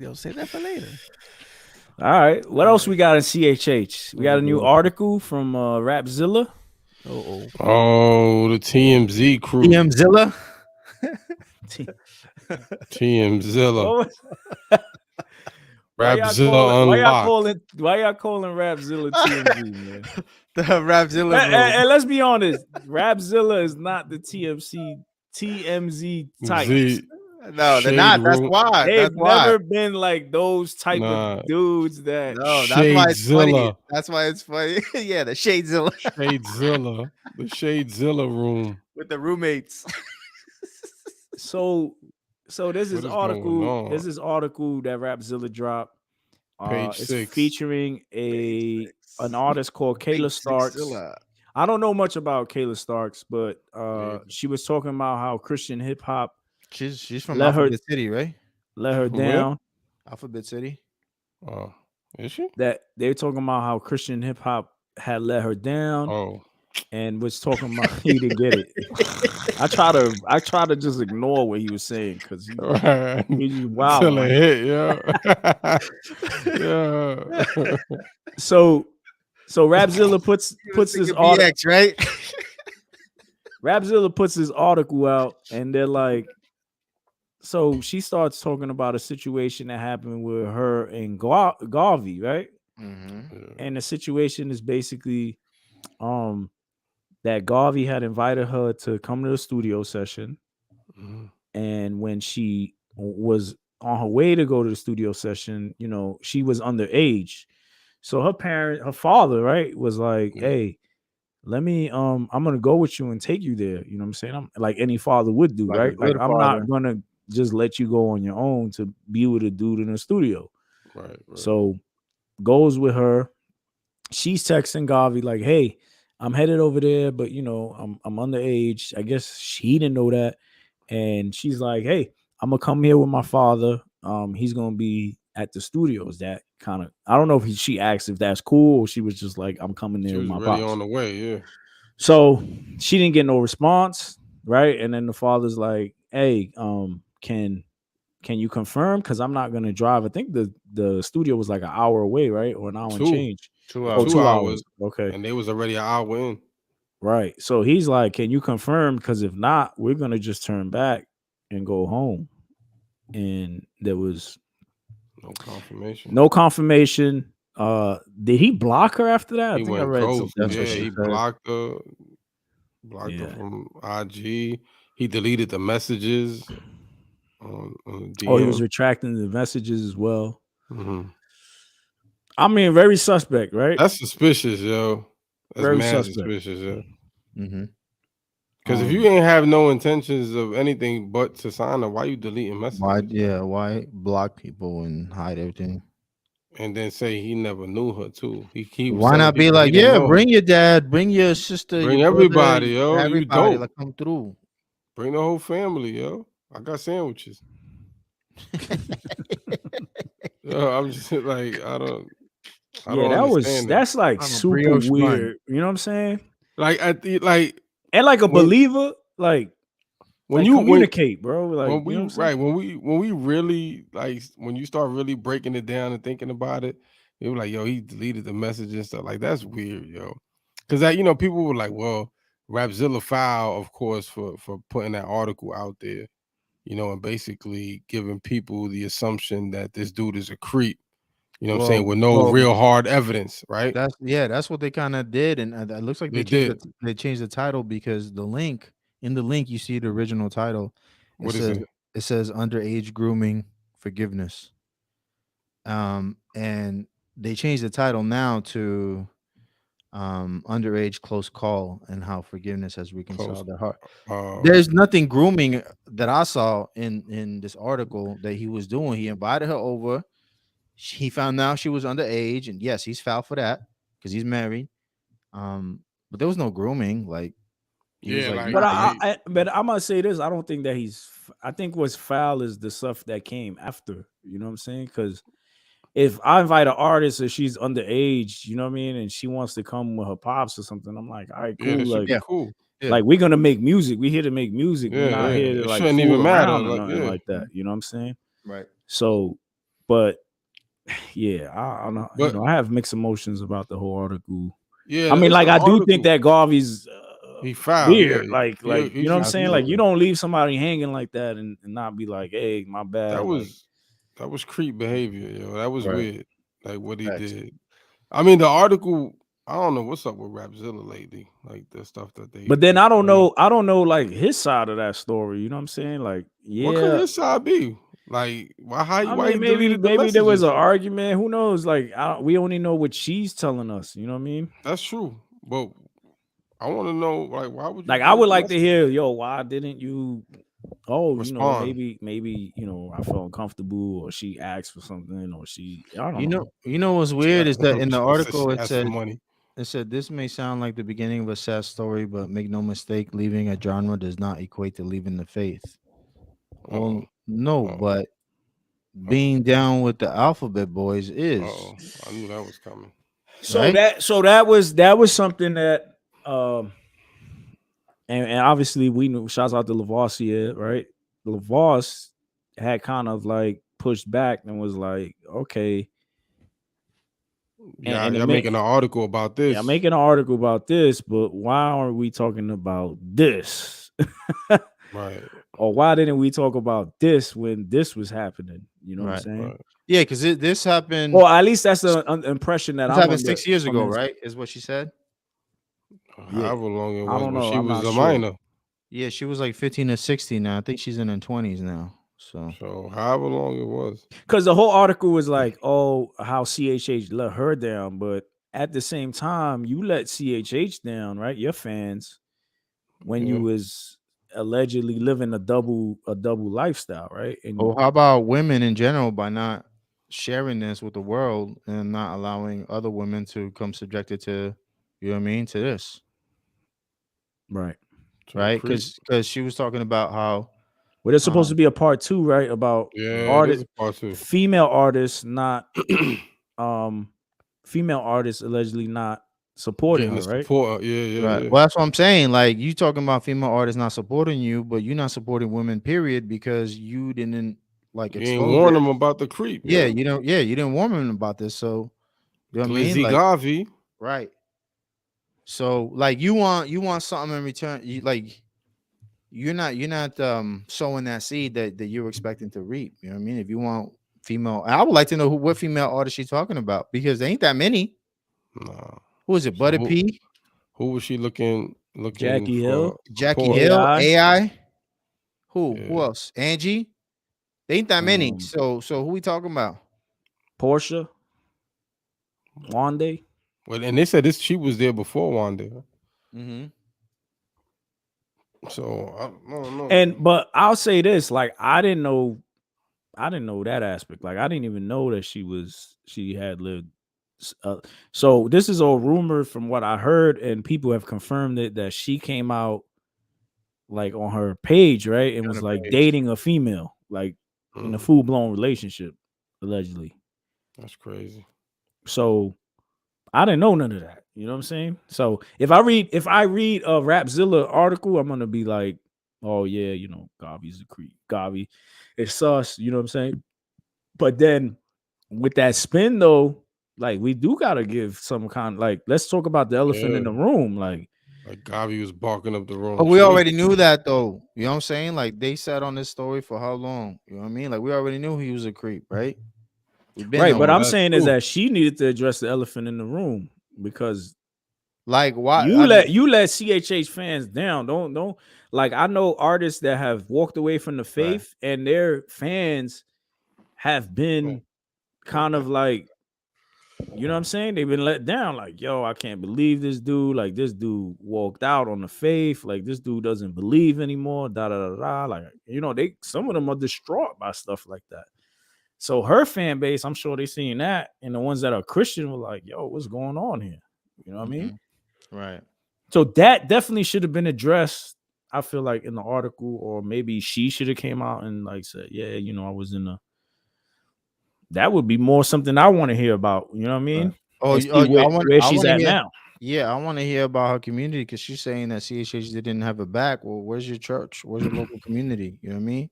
Yo, save that for later. All right. What else we got in CHH? We got a new article from Rapzilla. Oh, the TMZ crew. TMZilla. TMZilla. Why Rapzilla unlocked. Why y'all calling Rapzilla TMZ, man? The Rapzilla. And let's be honest, Rapzilla is not the TMZ types. No, they're not. That's why. They've never been like those type of dudes that. No, that's why it's funny. That's why it's funny. Yeah, the Shadezilla. Shadezilla. The Shadezilla room. With the roommates. So there's this article. There's this article that Rapzilla dropped. Page 6. It's featuring an artist called KAYLA Starks. I don't know much about KAYLA Starks, but she was talking about how Christian hip hop. She's from Alphabet City, right? Let her down. Alphabet City. Oh, is she? That they're talking about how Christian hip hop had let her down. Oh, and was talking about he didn't get it. I try to just ignore what he was saying because he's wild. Until it hit, yeah. Yeah. So Rapzilla puts this article, right? Rapzilla puts this article out, and they're like, so she starts talking about a situation that happened with her and Garvey, right? Mm-hmm. And the situation is basically, that Garvey had invited her to come to the studio session, and when she was on her way to go to the studio session, you know, she was underage. So her father, right, was like, "Hey, let me, I'm gonna go with you and take you there." You know what I'm saying? I'm like any father would do, right? Like I'm not gonna just let you go on your own to be with a dude in the studio. Right. So goes with her. She's texting Garvey like, "Hey, I'm headed over there, but you know, I'm underage." I guess she didn't know that. And she's like, "Hey, I'm gonna come here with my father. He's gonna be at the studios." That kind of, I don't know if she asked if that's cool or she was just like, "I'm coming there with my pops." On the way, yeah. So she didn't get no response, right? And then the father's like, "Hey, can you confirm? Because I'm not gonna drive." I think the studio was like an hour away, right? Or an hour and change. 2 hours. Oh, 2 hours. Okay. And they was already an hour in. Right. So he's like, "Can you confirm? Because if not, we're gonna just turn back and go home." And there was no confirmation. No confirmation. Did he block her after that? He I think went I read ghost. something. Yeah, he blocked her. Blocked her from IG. He deleted the messages on DM. Oh, he was retracting the messages as well. Mm-hmm. I mean, very suspect, right? That's suspicious, yo. That's very mad suspect. Suspicious, yo. Mm-hmm. Because if you ain't have no intentions of anything but to sign her, why you deleting messages? Why block people and hide everything? And then say he never knew her too. He why not be like, yeah, bring your dad, bring your sister, bring your everybody, brother, yo. everybody, You dope. like come through. Bring the whole family, yo. I got sandwiches. Yo, I'm just like, I don't that's like super weird. You know what I'm saying? Like and like a believer, like when you communicate, bro. Like when we you know when we really like when you start really breaking it down and thinking about it, they were like, yo, he deleted the message and stuff. Like that's weird, yo. Because that, you know, people were like, well, Rapzilla foul, of course, for putting that article out there, you know, and basically giving people the assumption that this dude is a creep. You know what I'm saying? With no real hard evidence, right? That's what they kind of did. And it looks like they changed the title because in the link, you see the original title. What is it? It says underage grooming forgiveness. And they changed the title now to underage close call and how forgiveness has reconciled their heart. There's nothing grooming that I saw in this article that he was doing. He invited her over. He found out she was underage, and yes, he's foul for that because he's married. But there was no grooming. Like, but I'm gonna say this: I don't think that I think what's foul is the stuff that came after. You know what I'm saying? Because if I invite an artist and she's underage, you know what I mean, and she wants to come with her pops or something, I'm like, all right, cool, cool. Yeah. Like we're gonna make music. We're here to make music. We're not here to like shouldn't fool even matter around or nothing like that. You know what I'm saying? Right. So. But yeah, I don't know. But I have mixed emotions about the whole article. yeah, I mean, it's like the I do think article. that Garvey's He foul. Yeah, weird. Like you know what I'm saying? Like you absolutely. don't leave somebody hanging like that and not be like, hey, my That bad. Like was creep behavior, yo. That was Right. weird. Like what he Facts. did. I mean, the article. I don't know what's up with Rapzilla lately. Like the stuff that but then they I don't putting up. know. I don't know like his side of that story. You know what I'm saying? Like, What could yeah. his side be? Like I why he mean, deleted the maybe there was messages? an argument. Who knows? Like, we only know what she's telling us. You know what I mean? That's true. But I want to know, like, why would you Like, I delete would the like to messages? hear, yo, why didn't you? Oh, Respond. maybe I felt uncomfortable, or she asked for something, or I don't know. You know what's She weird is that in the said article she asked for money. it said this may sound like the beginning of a sad story, but make no mistake, leaving a genre does not equate to leaving the faith. Uh-oh. Well, no, Uh-oh. but Uh-oh. being down with the alphabet boys is Uh-oh. I knew that was coming. So right. that was something that and obviously we knew. Shouts out to Lavoisier, right? Lavois had kind of like pushed back and was like, okay, Yeah, and it y'all meant making an article about yeah, I'm this. making an article about this, but why aren't we talking about this? Right. Or why didn't we talk about this when this was happening? You know what I'm Right. saying? Right. Yeah, because this happened. Well, at least that's the impression that This I'm happened under 6 years from ago, his. right? Is what she said. Yeah, However long it I was, don't but know. she I'm was not a sure. minor. Yeah, she was like 15 or 16 now. I think she's in her 20s now. So So however long it was. Because the whole article was like, oh, how CHH let her down, but at the same time, you let CHH down, right? Your fans when Yeah. you was allegedly living a double lifestyle, right? And how about women in general by not sharing this with the world and not allowing other women to come subjected to, you know what I mean, to this, right. To a right? creep. Because she was talking about how, Well, there's supposed to um, be a part 2, right? About Yeah, it is artist a part 2. female artists not female artists allegedly not supporting Getting the her, right? support. Yeah, yeah, right. yeah. Well, that's what I'm saying. Like you talking about female artists not supporting you, but you're not supporting women, period, because you didn't like You ain't expose warn it. them about the creep. Yeah, Yeah. you don't. Yeah, you didn't warn them about this. So you know what I mean? Glizzy Like, Garvey. right. So like you want something in return. You're not sowing that seed that you're expecting to reap. You know what I mean? If you want female, I would like to know what female artist she's talking about because there ain't that many. Nah. Who is it? So Buddy P, who was she looking Jackie for Hill, Jackie support? Hill, AI, AI. Who? Yeah. Who else? Angie. There ain't that many. um, So who we talking about? Portia, Wande. Well, and they said this she was there before Wanda. Mm-hmm. So I don't know. And but I'll say this, like I didn't know that aspect. Like I didn't even know that she had lived. So this is all rumor from what I heard, and people have confirmed it that she came out like on her page, right, and Got was a like page. dating a female, like in a Mm, full blown relationship, allegedly. that's crazy. So I didn't know none of that. You know what I'm saying? So if I read a Rapzilla article, I'm gonna be like, oh yeah, Gavi's a creep. Gavi, it's sus. You know what I'm saying? But then with that spin though, like we do gotta give some kind like let's talk about the elephant in Yeah. the room. Like Gavi was barking up the But wrong we tree. already knew that though. You know what I'm saying? Like they sat on this story for how long? You know what I mean? Like we already knew he was a creep, right? We've been right, but knowing. I'm That's saying is true. that she needed to address the elephant in the room because Like why? you I mean, let CHH fans down. Don't like I know artists that have walked away from the right. faith and their fans have been kind of like, you know what I'm saying? They've been let down. Like, yo, I can't believe this dude. Like, this dude walked out on the faith. Like, this dude doesn't believe anymore. Da da da da. Like, some of them are distraught by stuff like that. So her fan base, I'm sure they seen that, and the ones that are Christian were like, yo, what's going on here? You know what I mean? Right. So that definitely should have been addressed. I feel like in the article, or maybe she should have came out and like said, yeah, I was in a. That would be more something I want to hear about. You know what I Right. mean? Oh, And see where I she's want to at hear. now. Yeah, I want to hear about her community because she's saying that CHH didn't have a back. Well, where's your church? Where's your local community? You know what I mean?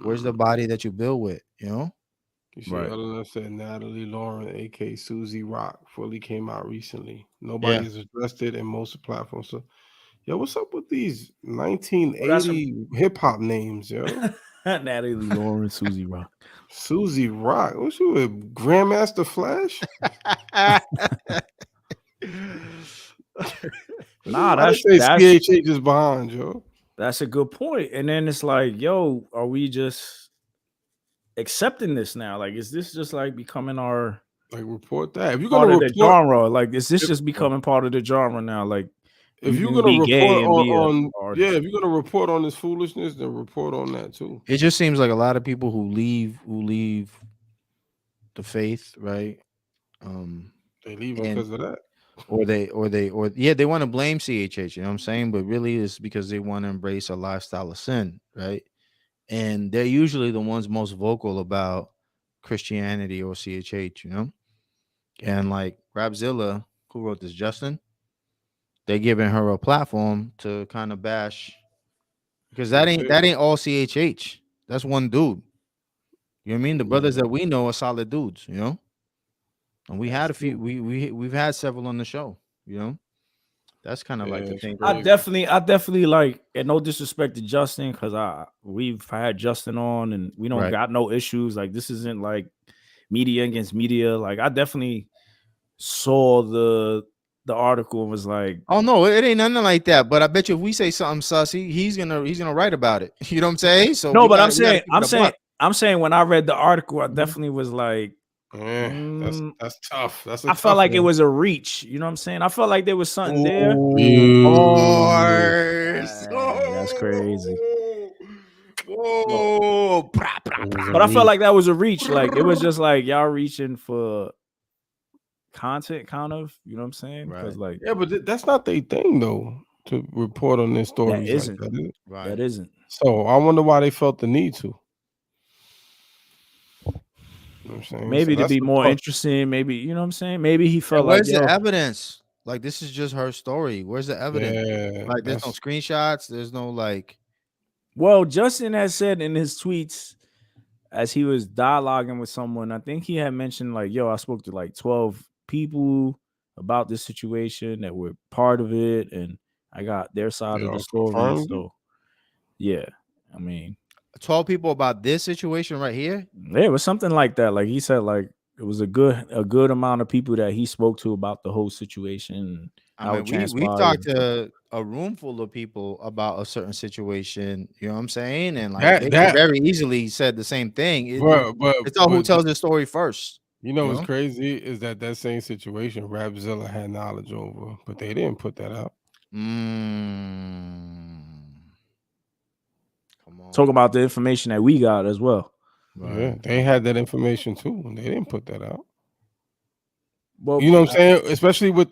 Where's the body that you build with? You know? You see, Right. LNF said Natalie Lauren, aka Susie Rock, fully came out recently. Nobody Yeah. has addressed it in most platforms. So, yo, what's up with these Well, that's 1980 hip hop names, yo? Natalie Lauren, Susie Rock. Susie Rock. What's you with Grandmaster Flash? Nah, Why they say CHH is behind, yo? that's a good point. And then it's like, yo, are we just accepting this now? Like, is this just like becoming our Like, report that. If you're part gonna of the report, genre? Like, is this if, just becoming part of the genre now? Like, if you you're can gonna be report gay and be a yeah, artist. if you're gonna report on this foolishness, then report on that too. It just seems like a lot of people who leave the faith, right? They leaving And because of that. or yeah, they want to blame CHH, you know what I'm saying? But really it's because they want to embrace a lifestyle of sin, right? And they're usually the ones most vocal about Christianity or CHH, you know? And like Rapzilla, who wrote this, Justin, they're giving her a platform to kind of bash because that ain't all CHH. That's one dude. You know what I mean? The brothers that we know are solid dudes, you know? And we had a few we've had several on the show, you know? That's kind of like the it's thing. I crazy. definitely like, and no disrespect to Justin, because we've had Justin on and we don't Right. got no issues. Like, this isn't like media against media. Like, I definitely saw the article and was like, Oh no, it ain't nothing like that. But I bet you if we say something sussy, he's gonna write about it. You know what I'm saying? So no, we but gotta keep it a buck. I'm saying when I read the article, I Mhm. definitely was like, That's tough. That's a I felt tough like it one. was a reach. You know what I'm saying? I felt like there was something there. Ooh, bars. That's crazy. Oh, But I felt like that was a reach. Like, it was just like y'all reaching for content, kind of. You know what I'm saying? Because Right. like, Yeah, but that's not their thing though, to report on their that stories like isn't. that. Is it? Right. That isn't. So I wonder why they felt the need to. You know what I'm saying? So Maybe to that's be the more part. interesting. Maybe, you know what I'm saying? Maybe he felt And like, where's the yo, evidence? Like this is just her story. Where's the evidence? Yeah, Like there's no that's screenshots. There's no like. well, Justin has said in his tweets as he was dialoguing with someone, I think he had mentioned like, yo, I spoke to like 12 people about this situation that were part of it, and I got their side they of the all story. confirmed it. So yeah, I mean, 12 people about this situation right here. yeah, it was something like that. Like he said, like it was a good amount of people that he spoke to about the whole situation, I how mean, it we've transpired. talked to a room full of people about a certain situation. You know what I'm saying? And like they could That very easily said the same thing. but It's all who tells the story first. you know You what's know? crazy is that same situation Rapzilla had knowledge over, but they didn't put that out. Mm. Come on. Talk about the information that we got as well. Yeah, Right. they had that information too, and they didn't put that out. Well, You know what I'm saying? Especially with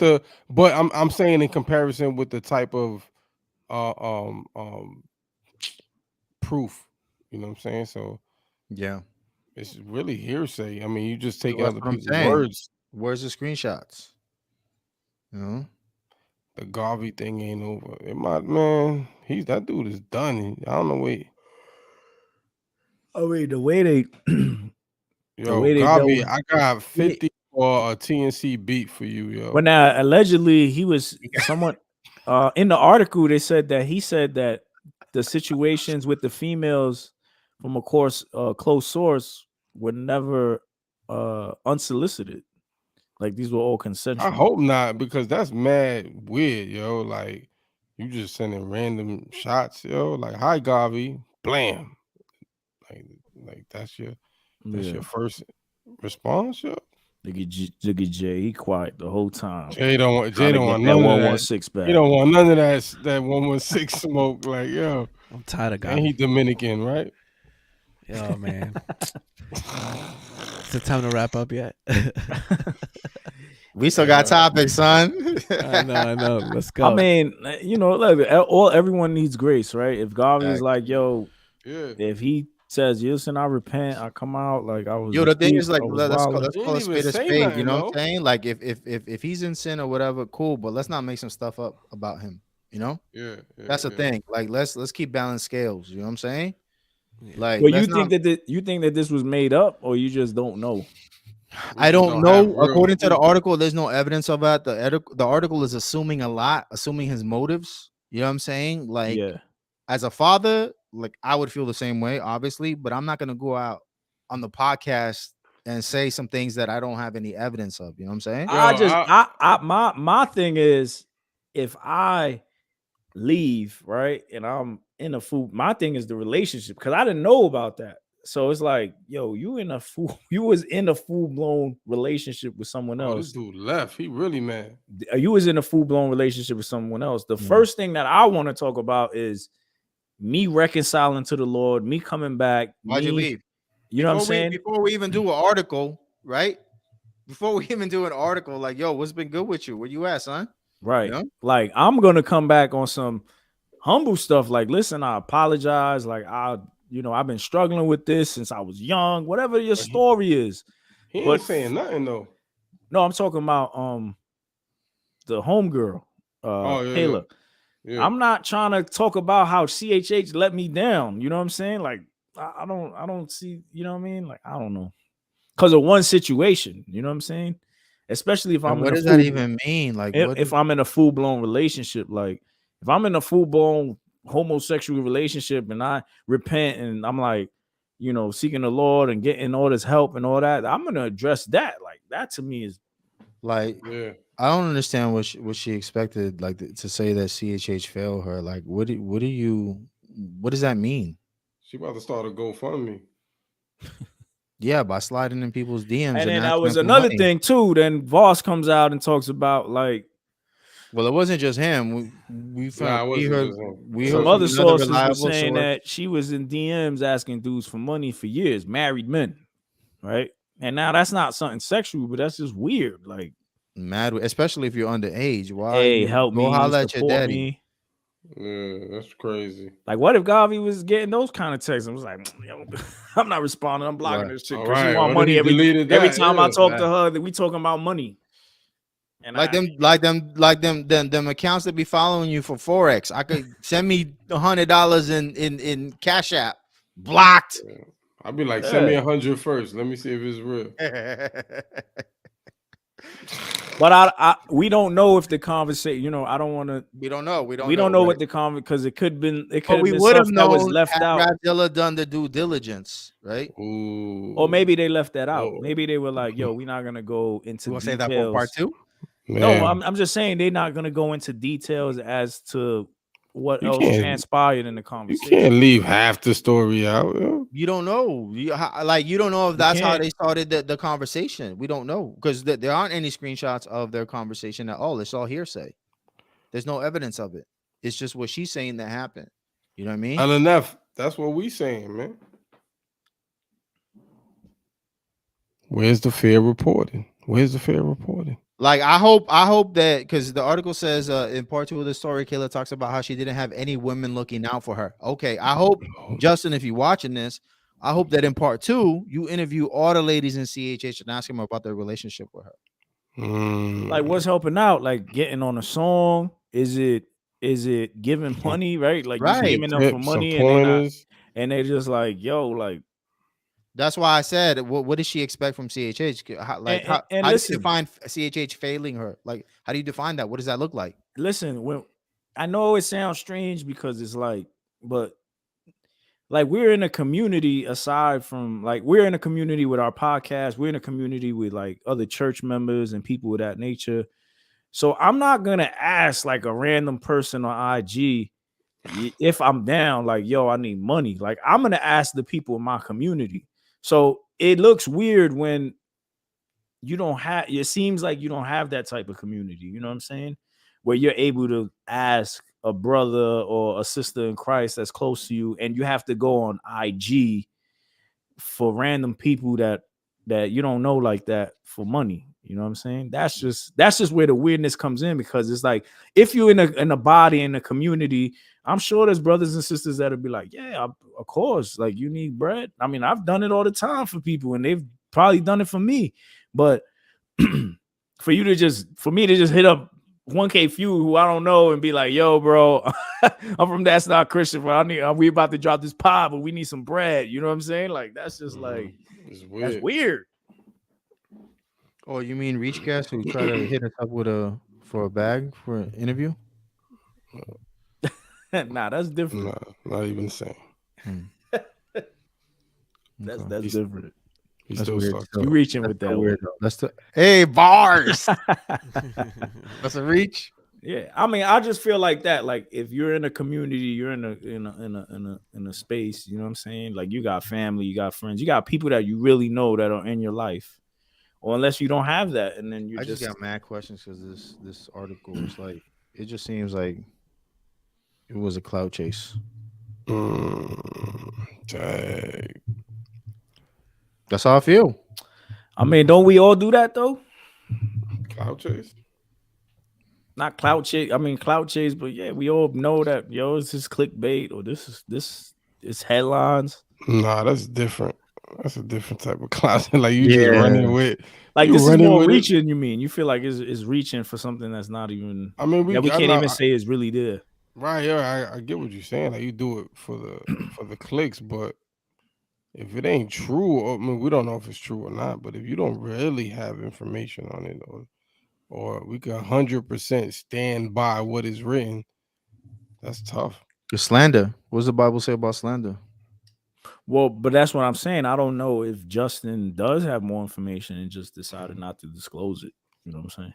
but I'm saying in comparison with the type of uh um um proof. You know what I'm saying? So Yeah. it's really hearsay. I mean, you just So take that's other what I'm people's saying. words. Where's the screenshots? You know? The Garvey thing ain't over. Man, that dude is done. I don't know wait. I mean, the way they Yo, dealt Garvey, with I got he, 50 for a TNC beat for you, yo. when allegedly he was someone in the article, they said that he said that the situations with the females from a course close source were never unsolicited. Like, these were all I consensual. hope not, because that's mad weird, yo. Like, you just sending random shots, yo. Like, hi, Garvey, blam. Like that's your Yeah, first response, yo. Jiggy J, he quiet the whole time, Jay trying to don't get want that none of that. 116 He back. don't want none of that 116 smoke. Like, yo, I'm tired of and he God. Dominican, right? Oh man, is it time to wrap up yet? We still got topics, son. I know. Let's go. I mean, you know, look, everyone needs grace, right? If Garvey is like, yo, Yeah. if he says, listen, I repent, I come out, like I was Yo, a the thing thief, is like I was let's call violent. He a didn't even spade a say spade. You nothing, know what though. I'm saying? Like if he's in sin or whatever, cool. But let's not make some stuff up about him. You know? Yeah. That's the thing. Like let's keep balanced scales. You know what I'm saying? Like, Well, you let's think not. that this was made up, or you just don't know? I just don't have know. real According to the proof. article, there's no evidence of that. The article is assuming a lot, assuming his motives. You know what I'm saying? Like, Yeah, as a father, like I would feel the same way, obviously, but I'm not gonna go out on the podcast and say some things that I don't have any evidence of. You know what I'm saying? Yo, my thing is, if I leave, right, and I'm in a full, my thing is the relationship, because I didn't know about that. So it's like, yo, you was in a full blown relationship with someone oh, this else. dude left. He really mad. You was in a full blown relationship with someone else. The Yeah. first thing that I want to talk about is me reconciling to the Lord, me coming back, Why'd you me, leave? you know what I'm saying? Before we even do an article, right? Before we even do an article, like, yo, what's been good with you? Where you at, son? Right. Yeah. Like, I'm gonna come back on some humble stuff. Like, listen, I apologize. Like, I've been struggling with this since I was young. Whatever your But story is. He ain't But saying nothing though. no, I'm talking about the homegirl, Oh yeah, KAYLA. yeah. I'm not trying to talk about how CHH let me down. You know what I'm saying? Like, I don't see, you know what I mean? Like, I don't know. Because of one situation, you know what I'm saying? Especially if And I'm in what a does that full, even mean? Like, what? if I'm in a full blown relationship, like if I'm in a full blown homosexual relationship and I repent and I'm like, seeking the Lord and getting all this help and all that, I'm gonna address that. Like, that to me is Like, Yeah. I don't understand what she expected, like, to say that CHH failed her. Like, what does that mean? She about to start a GoFundMe. Yeah, by sliding in people's DMs and and then that asking was them for another money. thing too. Then Voss comes out and talks about like Well, it wasn't just him. We found Nah, it we wasn't heard just him. we some heard other from another sources were reliable saying source. that she was in DMs asking dudes for money for years, married men, right? And now that's not something sexual, but that's just weird. Like, Mad, especially if you're underage. Why hey, you help go me, holler at your support daddy? me. Yeah, that's crazy. Like, what if Gavi was getting those kind of texts? I was like, yo, I'm not responding. I'm blocking Right. this shit All because she right. want What if money he every deleted every that? time I Yeah. talk to her. That we talking about money. And Them accounts that be following you for Forex. I could send me $100 in Cash App. Blocked. I'd be like, send me Yeah. 100 first. Let me see if it's real. But we don't know if the conversation. I don't want to. We don't know. We don't We don't know. know Right. what the conversation, because it could But have we been would have something that was known left had out. Rapzilla done the due diligence, right? Ooh. Or maybe they left that out. Oh. Maybe they were like, "Yo, we're not gonna go into You want to say details." that for part 2? No, Man, I'm just saying they're not gonna go into details as to what You else can't- transpired in the you conversation. can't leave half the story out. Yo. You don't know. You don't know if that's how can't. they started the conversation. We don't know because there aren't any screenshots of their conversation at all. It's all hearsay. There's no evidence of it. It's just what she's saying that happened. You know what I mean? LNF, that's what we saying, man. Where's the fair reporting? Like, I hope that, because the article says in part 2 of the story, KAYLA talks about how she didn't have any women looking out for her. Okay, I hope, Justin, if you're watching this, I hope that in part 2 you interview all the ladies in CHH and ask them about their relationship with her. Like, what's helping out? Like, getting on a song? Is it giving money? Right? Like, Right. you giving them for Tips, some money, pointers. and they're just like, "Yo, like." That's why I said, what does she expect from CHH? How do you listen, define CHH failing her? Like, how do you define that? What does that look like? listen, when I know it sounds strange because it's like, but like, we're in a community aside from, like, we're in a community with our podcast. We're in a community with like other church members and people of that nature. So I'm not gonna ask like a random person on IG if I'm down, like, yo, I need money. Like, I'm gonna ask the people in my community. So it looks weird when you don't have, it seems like you don't have that type of community, you know what I'm saying? Where you're able to ask a brother or a sister in Christ that's close to you, and you have to go on IG for random people that you don't know like that for money. You know what I'm saying? That's just where the weirdness comes in, because it's like, if you're in a body, in a community, I'm sure there's brothers and sisters that'll be like, yeah, of course, like, you need bread. I mean, I've done it all the time for people, and they've probably done it for me. But for me to just hit up 1K few who I don't know and be like, yo, bro, I'm from That's Not Christian, bro. We about to drop this pod, but we need some bread. You know what I'm saying? Like, that's just like, It's that's weird. weird. Oh, you mean Reach Guest who try to hit us up for a bag for an interview? Nah, that's different. Nah, not even the same. That's Okay. different. He's That's still weird. sucks. So- You reaching that's with so that weird, one. though. That's the bars. That's a reach. Yeah, I mean, I just feel like that. Like, if you're in a community, you're in a space. You know what I'm saying? Like, you got family, you got friends, you got people that you really know that are in your life. Or unless you don't have that, and then you I just got mad questions because this article was like, it just seems like it was a clout chase. Dang. That's how I feel. I mean, don't we all do that though? Cloud chase? Not clout chase. I mean, clout chase, but yeah, we all know that. Yo, this is clickbait, or this is headlines. Nah, that's different. That's a different type of cloud. Like you just Yeah. running with. Like, you this is running more with it. reaching. You mean you feel like it's reaching for something that's not even. I mean, We can't even say it's really there. Right, yeah, I get what you're saying. Like you do it for the clicks, but if it ain't true, I mean, we don't know if it's true or not. But if you don't really have information on it, or we can 100% stand by what is written, that's tough. The slander. What does the Bible say about slander? Well, but that's what I'm saying. I don't know if Justin does have more information and just decided not to disclose it. You know what I'm saying?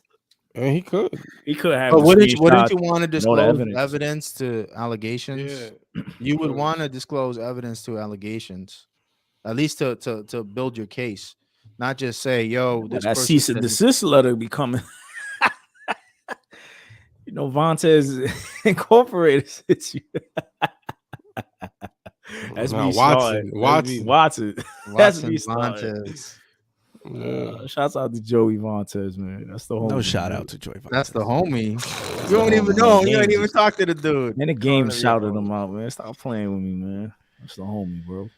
And he could. He could have. But the wouldn't you screenshots want to and all the disclose evidence to allegations? Yeah. You would because- want to disclose evidence to allegations, at least to build your case, not just say, "Yo, this that person cease and said this." desist letter be coming. You know, Vontez Incorporated. That's Nah, me Watson. starting. Watson. That's me Watson, starting. Vontez. Yeah. Shouts out to Joey Vontez, man. That's the homie. No shout man. out to Joy. That's the Vontez. homie. You don't even know. You ain't even talk to the dude. Man, the game Calling him your shouted homie. him out, man. Stop playing with me, man. That's the homie, bro.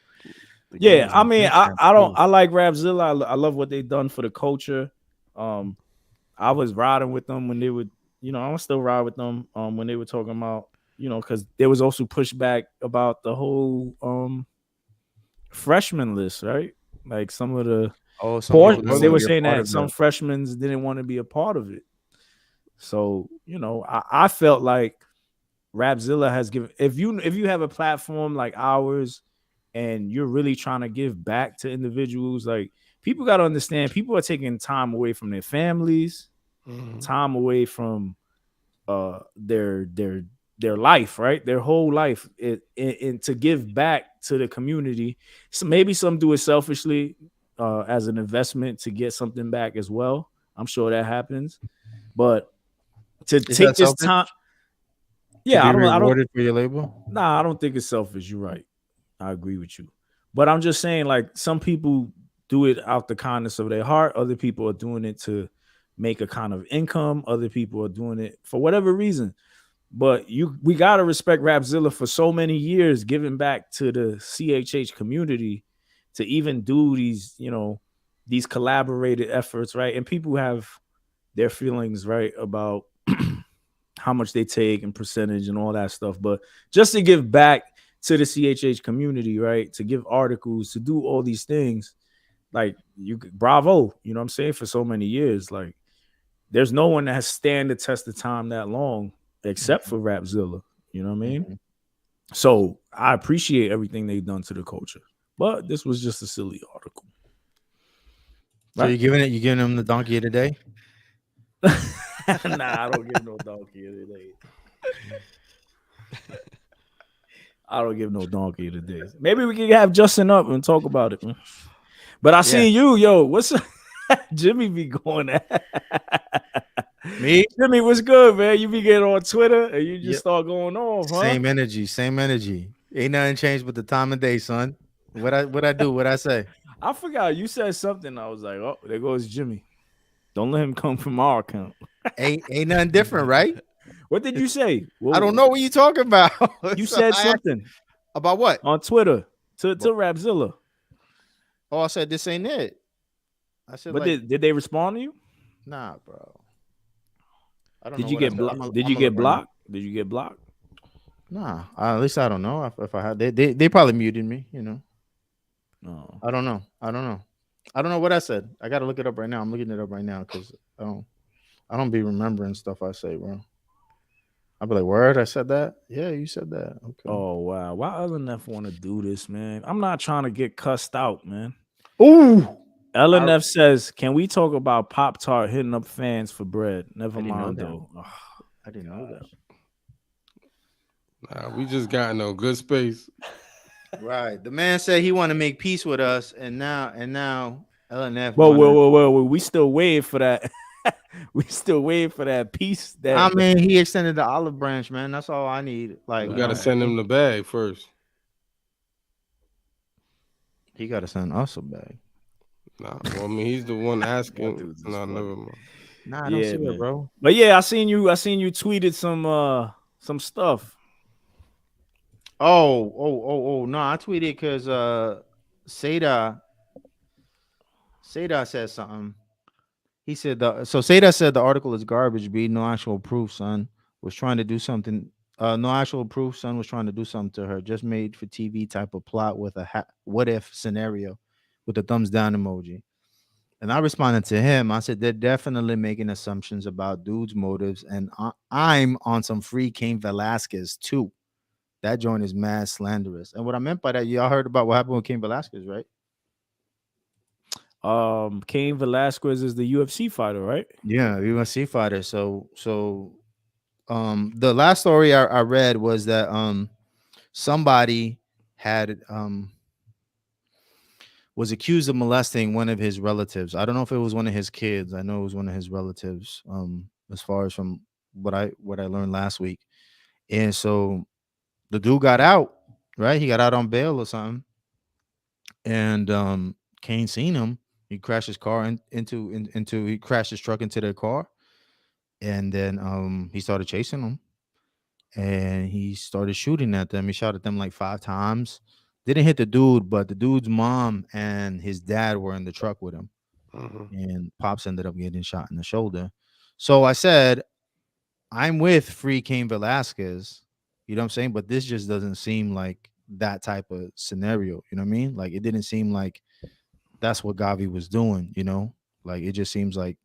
The Yeah, game's I on mean, Instagram, I too. like Rapzilla. I love what they done for the culture. I was riding with them when they would, I'm still ride with them when they were talking about, because there was also pushback about the whole freshman list, right? Like some of the portions, they were saying that some freshmen didn't want to be a part of it. So, I felt like Rapzilla has given, if you have a platform like ours and you're really trying to give back to individuals, like, people got to understand, people are taking time away from their families, time away from their life, right? Their whole life, and to give back to the community. So maybe some do it selfishly as an investment to get something back as well. I'm sure that happens, but to take this time, yeah, I don't for your label. Nah, I don't think it's selfish. You're right. I agree with you, but I'm just saying, like, some people do it out the kindness of their heart. Other people are doing it to make a kind of income. Other people are doing it for whatever reason. But we gotta respect Rapzilla for so many years, giving back to the CHH community, to even do these, these collaborated efforts, right? And people have their feelings, right, about how much they take and percentage and all that stuff. But just to give back to the CHH community, right, to give articles, to do all these things, like, bravo, you know what I'm saying, for so many years. Like, there's no one that has stand the test of time that long except for Rapzilla, you know what I mean? So I appreciate everything they've done to the culture, but this was just a silly article. So you're giving them the donkey of the day? Nah, I don't give no donkey of the day. I don't give no donkey of the day. Maybe we can have Justin up and talk about it, man. But I seen you, yo. What's up? Jimmy be going at me? Jimmy, what's good, man? You be getting on Twitter and you just start going off, huh? Same energy. Ain't nothing changed but the time of day, son. What I do, what I say. I forgot you said something. I was like, oh, there goes Jimmy. Don't let him come from our account. ain't nothing different, right? What did you say? I don't know what you talking about. You said something about what on Twitter to Rapzilla. Oh, I said this ain't it. I said, but did they respond to you? Nah, bro. I don't Did know you what I get said. blocked? Did you get blocked? Did you get blocked? Nah, at least I don't know if I had. They probably muted me. You know. No. I don't know. I don't know what I said. I gotta look it up right now. I'm looking it up right now because I don't be remembering stuff I say, bro. I'll be like, word, I said that? Yeah, you said that. Okay. Oh wow. Why LNF want to do this, man? I'm not trying to get cussed out, man. Ooh. LNF says, can we talk about Pop-Tart hitting up fans for bread? Never I didn't know mind that. though. Oh, I didn't know that. Nah, we just got no good space. Right. The man said he want to make peace with us, and now LNF. Well, we still waiting for that. We still waiting for that piece. I mean, he extended the olive branch, man. That's all I need. Like, We gotta send him the bag first. he gotta send us a bag. Nah, well, I mean, he's the one asking. dude's No, never mind. Nah, I don't see man. it, bro. But yeah, I seen you tweeted some stuff. Oh. No, I tweeted because Seda said something. He said Seda said the article is garbage, B. No actual proof, son. Was trying to do something. No actual proof, son was trying to do something to her. Just made for TV type of plot with a what if scenario with the thumbs down emoji. And I responded to him. I said, they're definitely making assumptions about dude's motives. And I'm on some free Cain Velasquez too. That joint is mad slanderous. And what I meant by that, y'all heard about what happened with Cain Velasquez, right? Cain Velasquez is the UFC fighter, right? Yeah, UFC fighter. So the last story I read was that somebody had was accused of molesting one of his relatives. I don't know if it was one of his kids. I know it was one of his relatives. As far as from what I learned last week. And so the dude got out, right? He got out on bail or something. And Cain seen him. He crashed his car he crashed his truck into their car. And then he started chasing them. And he started shooting at them. He shot at them like 5 times. Didn't hit the dude, but the dude's mom and his dad were in the truck with him. And Pops ended up getting shot in the shoulder. So I said, I'm with free Cain Velasquez. You know what I'm saying? But this just doesn't seem like that type of scenario. You know what I mean? Like, it didn't seem like that's what Gavi was doing, you know? Like, it seems like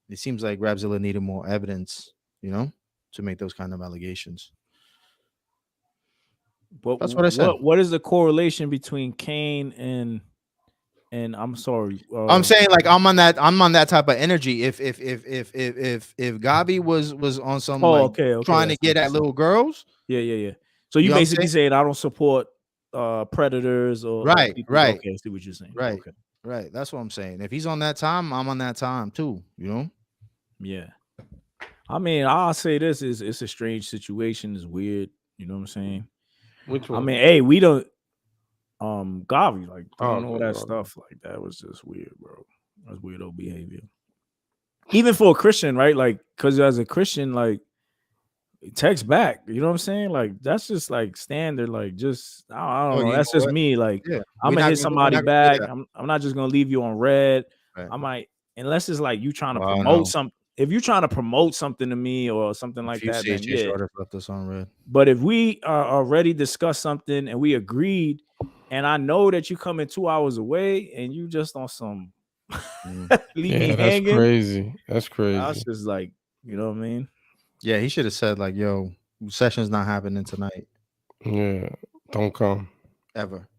Rapzilla needed more evidence, you know, to make those kind of allegations. But that's what I said. What is the correlation between Cain and I'm sorry. I'm saying, like, I'm on that type of energy. If Gabi was on some trying to get at little girls. Yeah. So you basically saying I don't support predators or right. Okay, I see what you're saying. Right. Okay. Right. That's what I'm saying. If he's on that time, I'm on that time too, you know? Yeah. I mean, I'll say this is it's a strange situation. It's weird. You know what I'm saying? Which one? I mean, hey, we don't Gavi, like doing all that stuff like that was just weird, bro. That's weirdo behavior. Even for a Christian, right? Like, because as a Christian, like, text back, you know what I'm saying? Like, that's just like standard, like, just I don't know. That's just me. Like, I'm gonna hit somebody back. I'm not just gonna leave you on red. Right. I might, unless it's like you trying to promote something. If you're trying to promote something to me or something like that, then yeah. Left us on red. But if we already discussed something and we agreed, and I know that you coming 2 hours away and you just on some leave me hanging. That's crazy. That's crazy. That's just like, you know what I mean? Yeah, he should have said, like, yo, session's not happening tonight. Yeah, don't come. Ever.